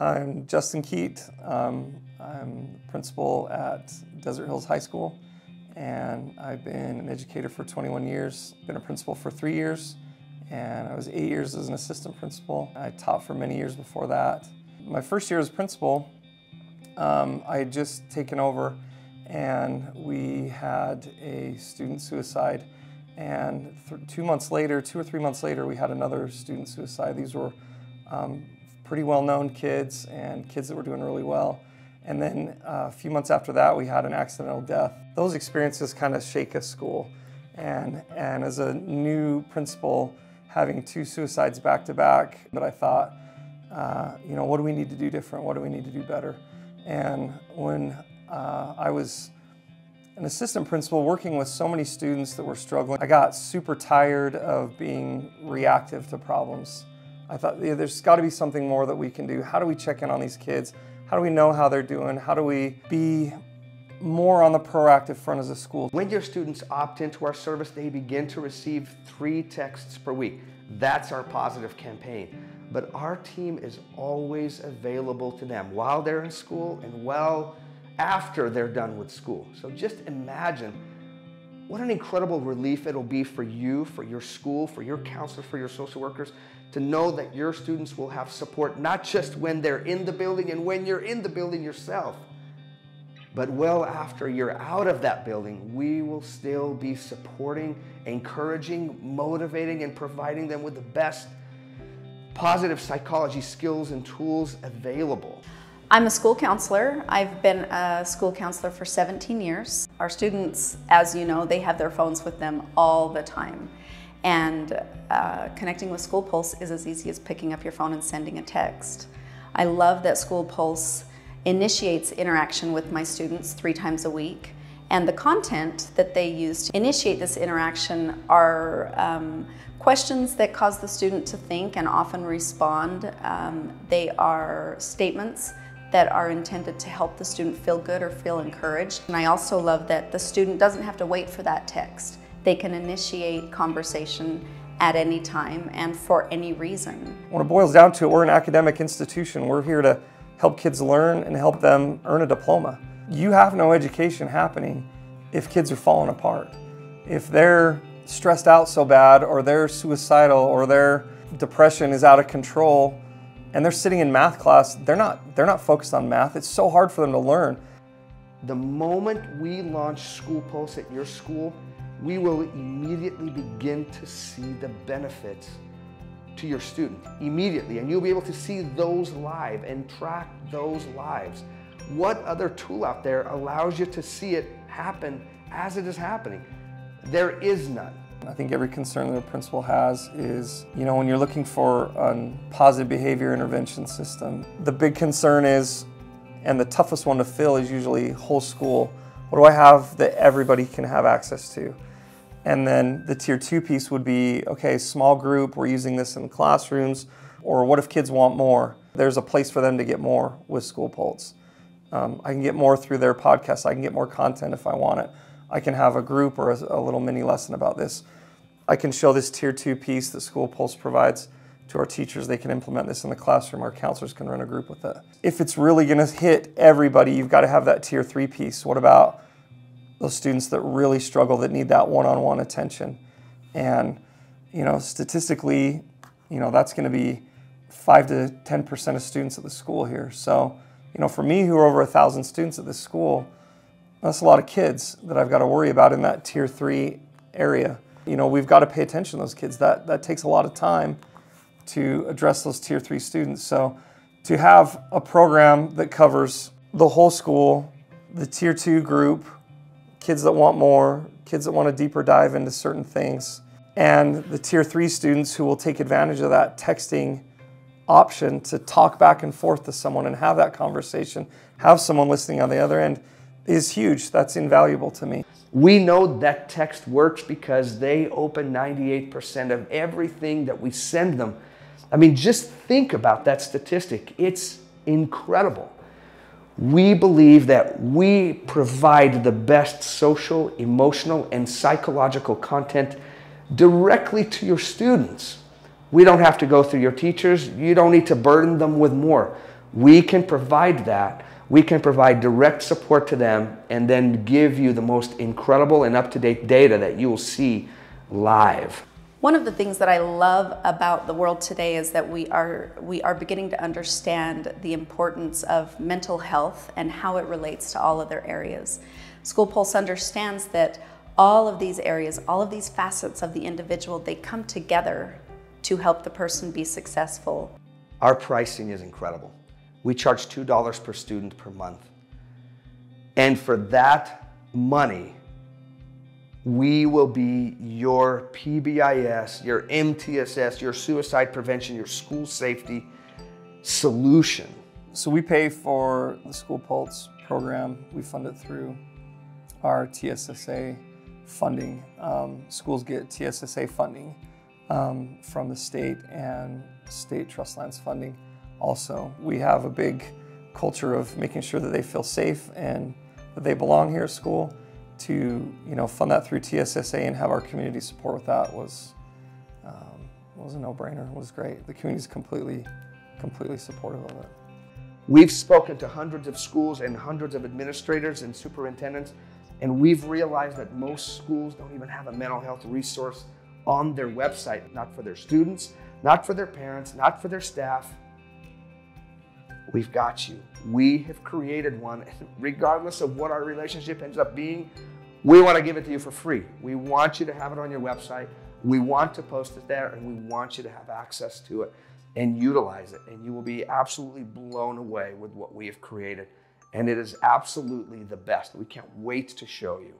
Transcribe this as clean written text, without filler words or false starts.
I'm Justin Keat. I'm principal at Desert Hills High School, and I've been an educator for 21 years, been a principal for 3 years, and I was 8 years as an assistant principal. I taught for many years before that. My first year as principal, I had just taken over, and we had a student suicide, and 2 months later, 2 or 3 months later, we had another student suicide. These were pretty well-known kids and kids that were doing really well. And then a few months after that, we had an accidental death. Those experiences kind of shake a school. And as a new principal, having 2 suicides back to back, but I thought, you know, what do we need to do different? What do we need to do better? And when I was an assistant principal working with so many students that were struggling, I got super tired of being reactive to problems. I thought, yeah, there's got to be something more that we can do. How do we check in on these kids? How do we know how they're doing? How do we be more on the proactive front as a school? When your students opt into our service, they begin to receive 3 texts per week. That's our positive campaign. But our team is always available to them while they're in school and well after they're done with school. So just imagine what an incredible relief it'll be for you, for your school, for your counselors, for your social workers, to know that your students will have support not just when they're in the building and when you're in the building yourself, but well after you're out of that building. We will still be supporting, encouraging, motivating, and providing them with the best positive psychology skills and tools available. I'm a school counselor. I've been a school counselor for 17 years. Our students, as you know, they have their phones with them all the time. And connecting with SchoolPulse is as easy as picking up your phone and sending a text. I love that SchoolPulse initiates interaction with my students 3 times a week. And the content that they use to initiate this interaction are questions that cause the student to think and often respond. They are statements that are intended to help the student feel good or feel encouraged. And I also love that the student doesn't have to wait for that text. They can initiate conversation at any time and for any reason. When it boils down to it, we're an academic institution. We're here to help kids learn and help them earn a diploma. You have no education happening if kids are falling apart. If they're stressed out so bad, or they're suicidal, or their depression is out of control, and they're sitting in math class, they're not focused on math. It's so hard for them to learn. The moment we launch SchoolPulse at your school, we will immediately begin to see the benefits to your student immediately, and you'll be able to see those live and track those lives. What other tool out there allows you to see it happen as it is happening? There is none. I think every concern that a principal has is, you know, when you're looking for a positive behavior intervention system, the big concern is, and the toughest one to fill, is usually whole school. What do I have that everybody can have access to? And then the tier 2 piece would be, okay, small group, we're using this in the classrooms, or what if kids want more? There's a place for them to get more with SchoolPulse. I can get more through their podcast. I can get more content if I want it. I can have a group or a little mini lesson about this. I can show this tier 2 piece that SchoolPulse provides to our teachers. They can implement this in the classroom. Our counselors can run a group with it. If it's really going to hit everybody, you've got to have that tier 3 piece. What about those students that really struggle, that need that one-on-one attention? And, you know, statistically, you know, that's going to be 5 to 10% of students at the school here. So, you know, for me, who are over 1,000 students at this school, that's a lot of kids that I've got to worry about in that tier 3 area. You know, we've got to pay attention to those kids. That takes a lot of time to address those tier 3 students. So to have a program that covers the whole school, the tier 2 group, kids that want more, kids that want a deeper dive into certain things, and the tier 3 students who will take advantage of that texting option to talk back and forth to someone and have that conversation, have someone listening on the other end, is huge. That's invaluable to me. We know that text works because they open 98% of everything that we send them. I mean, just think about that statistic. It's incredible. We believe that we provide the best social, emotional, and psychological content directly to your students. We don't have to go through your teachers. You don't need to burden them with more. We can provide that. We can provide direct support to them and then give you the most incredible and up-to-date data that you will see live. One of the things that I love about the world today is that we are beginning to understand the importance of mental health and how it relates to all other areas. SchoolPulse understands that all of these areas, all of these facets of the individual, they come together to help the person be successful. Our pricing is incredible. We charge $2 per student per month. And for that money, we will be your PBIS, your MTSS, your suicide prevention, your school safety solution. So we pay for the SchoolPulse program. We fund it through our TSSA funding. Schools get TSSA funding from the state and state trust lands funding. Also, we have a big culture of making sure that they feel safe and that they belong here at school. To fund that through TSSA and have our community support with that was a no-brainer. It was great. The community is completely supportive of it. We've spoken to hundreds of schools and hundreds of administrators and superintendents, and we've realized that most schools don't even have a mental health resource on their website, not for their students, not for their parents, not for their staff. We've got you. We have created one, regardless of what our relationship ends up being. We want to give it to you for free. We want you to have it on your website. We want to post it there, and we want you to have access to it and utilize it. And you will be absolutely blown away with what we have created. And it is absolutely the best. We can't wait to show you.